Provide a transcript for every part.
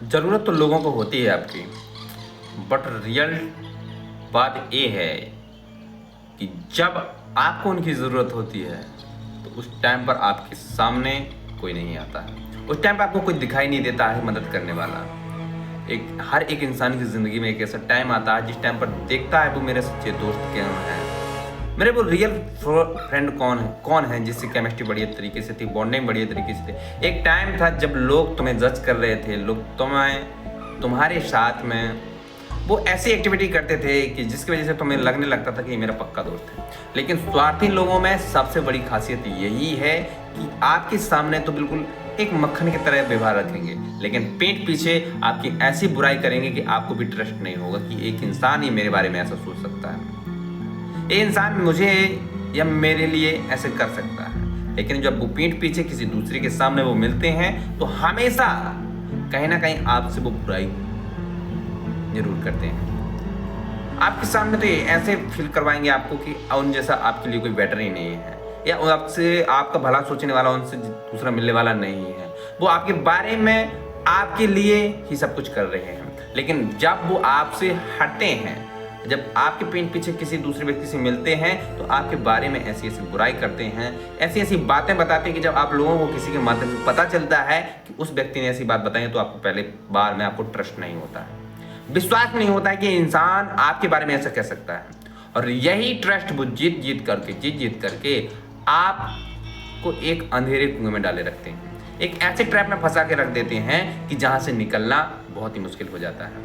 ज़रूरत तो लोगों को होती है आपकी, बट रियल बात ये है कि जब आपको उनकी ज़रूरत होती है तो उस टाइम पर आपके सामने कोई नहीं आता है। उस टाइम पर आपको कोई दिखाई नहीं देता है मदद करने वाला। हर एक इंसान की ज़िंदगी में एक ऐसा टाइम आता है जिस टाइम पर देखता है वो मेरे सच्चे दोस्त कौन हैं, मेरे वो रियल फ्रेंड कौन है जिससे केमिस्ट्री बढ़िया तरीके से थी, बॉन्डिंग बढ़िया तरीके से थी। एक टाइम था जब लोग तुम्हें जज कर रहे थे, लोग तुम्हारे साथ में वो ऐसी एक्टिविटी करते थे कि जिसकी वजह से तुम्हें लगने लगता था कि ये मेरा पक्का दोस्त है। लेकिन स्वार्थी लोगों में सबसे बड़ी खासियत यही है कि आपके सामने तो बिल्कुल एक मक्खन की तरह व्यवहार रखेंगे, लेकिन पीठ पीछे आपकी ऐसी बुराई करेंगे कि आपको भी ट्रस्ट नहीं होगा कि एक इंसान ही मेरे बारे में ऐसा सोच सकता है, ये इंसान मुझे या मेरे लिए ऐसे कर सकता है। लेकिन जब वो पीठ पीछे किसी दूसरे के सामने वो मिलते हैं तो हमेशा कहीं ना कहीं आपसे वो बुराई जरूर करते हैं। आपके सामने तो ये ऐसे फील करवाएंगे आपको कि उन जैसा आपके लिए कोई बेटर ही नहीं है, या आपसे आपका भला सोचने वाला उनसे दूसरा मिलने वाला नहीं है। वो आपके बारे में आपके लिए ही सब कुछ कर रहे हैं। लेकिन जब वो आपसे हटते हैं, जब आपके पीठ पीछे किसी दूसरे व्यक्ति से मिलते हैं तो आपके बारे में ऐसी ऐसी बुराई करते हैं, ऐसी ऐसी बातें बताते हैं कि जब आप लोगों को किसी के माध्यम से पता चलता है कि उस व्यक्ति ने ऐसी बात बताई है तो आपको पहले बार में आपको ट्रस्ट नहीं होता है, विश्वास नहीं होता है कि इंसान आपके बारे में ऐसा कह सकता है। और यही ट्रस्ट वो जीत जीत करके आपको एक अंधेरे कुएं में डाले रखते हैं, एक ऐसे ट्रैप में फंसा के रख देते हैं कि जहां से निकलना बहुत ही मुश्किल हो जाता है।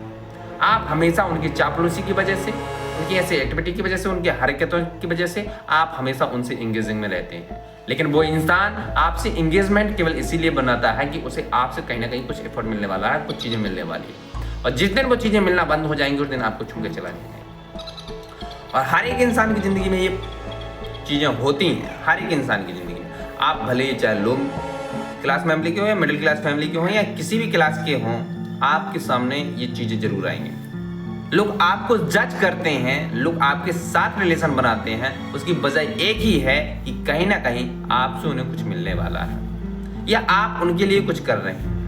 आप हमेशा उनकी चापलूसी की वजह से, उनकी ऐसी एक्टिविटी की वजह से, उनकी हरकतों की वजह से आप हमेशा उनसे इंगेजिंग में रहते हैं। लेकिन वो इंसान आपसे इंगेजमेंट केवल इसीलिए बनाता है कि उसे आपसे कहीं ना कहीं कुछ एफर्ट मिलने वाला है, कुछ चीज़ें मिलने वाली है, और जिस दिन वो चीज़ें मिलना बंद हो जाएंगी उस दिन आपको छू के चला जाएंगे। और हर एक इंसान की ज़िंदगी में ये चीज़ें होती हैं, हर एक इंसान की ज़िंदगी में। आप भले ही चाहे लो क्लास फैमिली के हो या मिडिल क्लास फैमिली के हो या किसी भी क्लास के हों, आपके सामने ये चीज़ें जरूर आएंगी। लोग आपको जज करते हैं, लोग आपके साथ रिलेशन बनाते हैं, उसकी वजह एक ही है कि कहीं ना कहीं आपसे उन्हें कुछ मिलने वाला है या आप उनके लिए कुछ कर रहे हैं।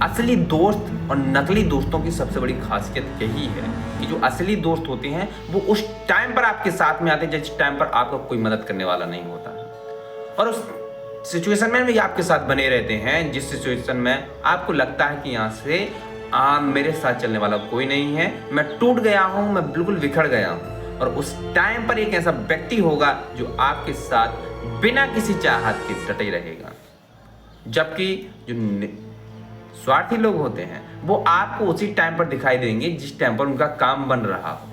असली दोस्त और नकली दोस्तों की सबसे बड़ी खासियत यही है कि जो असली दोस्त होते हैं वो उस टाइम पर आपके साथ में आते हैं जिस टाइम पर आपका कोई मदद करने वाला नहीं होता, और उस सिचुएशन में भी आपके साथ बने रहते हैं जिस सिचुएशन में आपको लगता है कि यहाँ से मेरे साथ चलने वाला कोई नहीं है, मैं टूट गया हूँ, मैं बिल्कुल बिखर गया हूँ। और उस टाइम पर एक ऐसा व्यक्ति होगा जो आपके साथ बिना किसी चाहत के डटे रहेगा। जबकि जो स्वार्थी लोग होते हैं वो आपको उसी टाइम पर दिखाई देंगे जिस टाइम पर उनका काम बन रहा हो।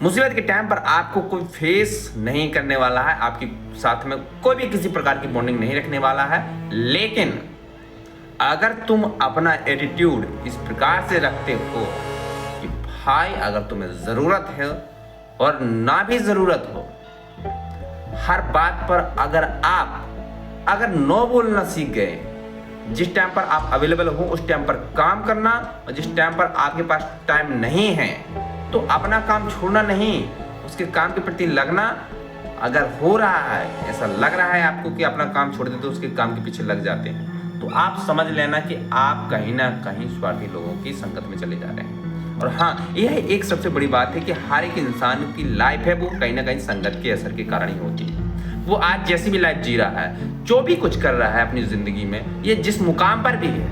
मुसीबत के टाइम पर आपको कोई फेस नहीं करने वाला है, आपके साथ में कोई भी किसी प्रकार की बॉन्डिंग नहीं रखने वाला है। लेकिन अगर तुम अपना एटीट्यूड इस प्रकार से रखते हो कि भाई अगर तुम्हें ज़रूरत है और ना भी ज़रूरत हो, हर बात पर अगर नो बोलना सीख गए, जिस टाइम पर आप अवेलेबल हो उस टाइम पर काम करना, और जिस टाइम पर आपके पास टाइम नहीं है तो अपना काम छोड़ना नहीं, उसके काम के प्रति लगना। अगर हो रहा है, ऐसा लग रहा है आपको कि अपना काम छोड़ देते तो उसके काम के पीछे लग जाते हैं, तो आप समझ लेना कि आप कहीं ना कहीं स्वार्थी लोगों की संगत में चले जा रहे हैं। और हाँ, यह एक सबसे बड़ी बात है कि हर एक इंसान की लाइफ है वो कहीं ना कहीं संगत के असर के कारण ही होती है। वो आज जैसी भी लाइफ जी रहा है, जो भी कुछ कर रहा है अपनी ज़िंदगी में, ये जिस मुकाम पर भी है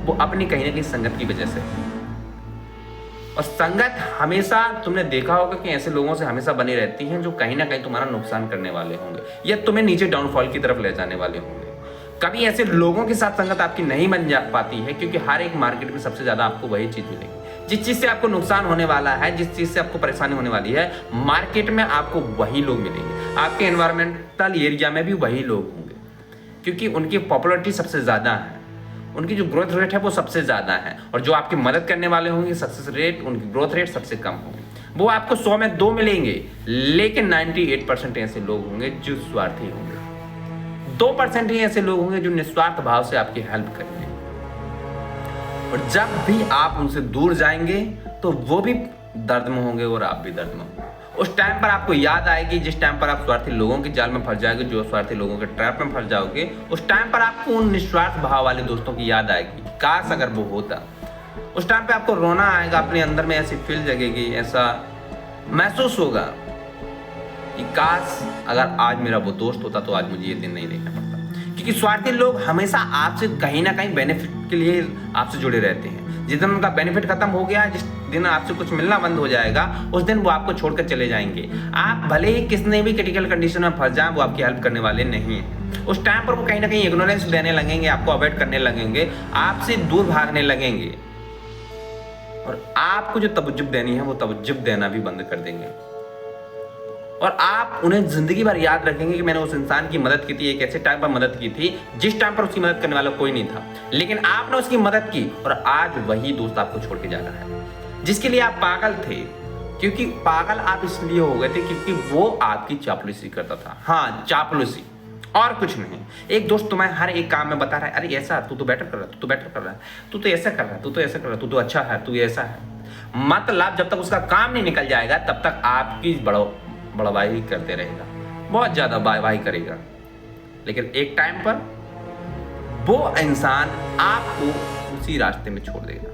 वो अपनी कहीं ना कहीं संगत की वजह से है। और संगत हमेशा, तुमने देखा होगा कि ऐसे लोगों से हमेशा बनी रहती हैं जो कहीं ना कहीं तुम्हारा नुकसान करने वाले होंगे या तुम्हें नीचे डाउनफॉल की तरफ ले जाने वाले होंगे। कभी ऐसे लोगों के साथ संगत आपकी नहीं बन जा पाती है, क्योंकि हर एक मार्केट में सबसे ज़्यादा आपको वही चीज़ मिलेगी। जिस चीज़ से आपको नुकसान होने वाला है, जिस चीज़ से आपको परेशानी होने वाली है, मार्केट में आपको वही लोग मिलेंगे। आपके एनवायरमेंटल एरिया में भी वही लोग होंगे, क्योंकि उनकी पॉपुलरिटी सबसे ज़्यादा है, उनकी जो ग्रोथ रेट है वो सबसे ज़्यादा है, और जो आपकी मदद करने वाले होंगे सक्सेस रेट, उनकी ग्रोथ रेट सबसे कम होंगे। वो आपको 100 में 2 मिलेंगे, लेकिन 98% ऐसे लोग होंगे जो स्वार्थी होंगे। 2% ही ऐसे लोग होंगे जो निस्वार्थ भाव से आपकी हेल्प करेंगे। और जब भी आप उनसे दूर जाएंगे तो वो भी दर्द में होंगे और आप भी दर्द में होंगे। उस टाइम पर आपको याद आएगी, जिस टाइम पर आप स्वार्थी लोगों के जाल में फंस जाओगे, जो स्वार्थी लोगों के ट्रैप में फंस जाओगे, उस टाइम पर आपको उन निस्वार्थ भाव वाले दोस्तों की याद आएगी। काश अगर वो होता। उस टाइम पे आपको रोना आएगा, अपने अंदर में ऐसी फील जगेगी, ऐसा महसूस होगा कि काश अगर आज मेरा वो दोस्त होता तो आज मुझे ये दिन नहीं देखना पड़ता। क्योंकि स्वार्थी लोग हमेशा आपसे कहीं ना कहीं बेनिफिट के लिए आपसे जुड़े रहते हैं। जिस दिन उनका बेनिफिट खत्म हो गया, जिस दिन आपसे कुछ मिलना बंद हो जाएगा, उस दिन वो आपको छोड़कर चले जाएंगे। आप भले ही कितने भी क्रिटिकल कंडीशन में फंस जाएं, वो आपकी हेल्प करने वाले नहीं हैं। उस टाइम पर वो कहीं ना कहीं इग्नोरेंस देने लगेंगे, आपको अवॉइड करने लगेंगे, आपसे दूर भागने लगेंगे, और आपको जो तवज्जुह देनी है वो तवज्जुह देना भी बंद कर देंगे। और आप उन्हें जिंदगी भर याद रखेंगे कि मैंने उस इंसान की मदद की थी, एक ऐसे टाइम पर मदद की थी जिस टाइम पर उसकी मदद करने वाला कोई नहीं था, लेकिन आपने उसकी मदद की और आज वही दोस्त आपको छोड़ के जा रहा है जिसके लिए आप पागल थे। क्योंकि पागल आप इसलिए हो गए थे क्योंकि वो आपकी चापलूसी करता था। हाँ, चापलूसी, और कुछ नहीं। एक दोस्त तुम्हें हर एक काम में बता रहा है, अरे ऐसा तू तो बेटर कर रहा है, तू तो बेटर कर रहा है, तू तो ऐसा कर रहा है, तू तो ऐसा कर रहा है, तू तो अच्छा है, तू ऐसा है। मतलब जब तक उसका काम नहीं निकल जाएगा तब तक आपकी बड़वाई करते रहेगा, बहुत ज्यादा वाई करेगा। लेकिन एक टाइम पर वो इंसान आपको उसी रास्ते में छोड़ देगा।